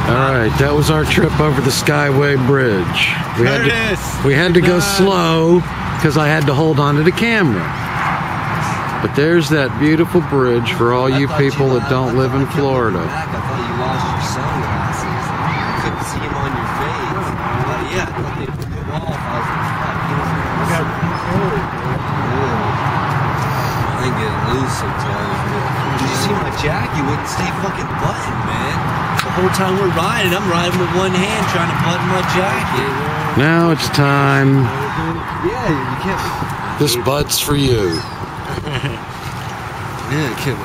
Alright, that was our trip over the Skyway Bridge. We had to go slow because I had to hold on to the camera. But there's that beautiful bridge for all you people that don't live in Florida. I thought you lost your sunglasses. I couldn't see them on your face. Yeah, I thought they took them off. I was like, I ain't getting loose sometimes, man. Did you see my jack? You wouldn't stay fucking buttoned, man. The whole time we're riding, I'm riding with one hand trying to button my jacket. Now it's time. Yeah, you can't. This bud's for you. Yeah, kid.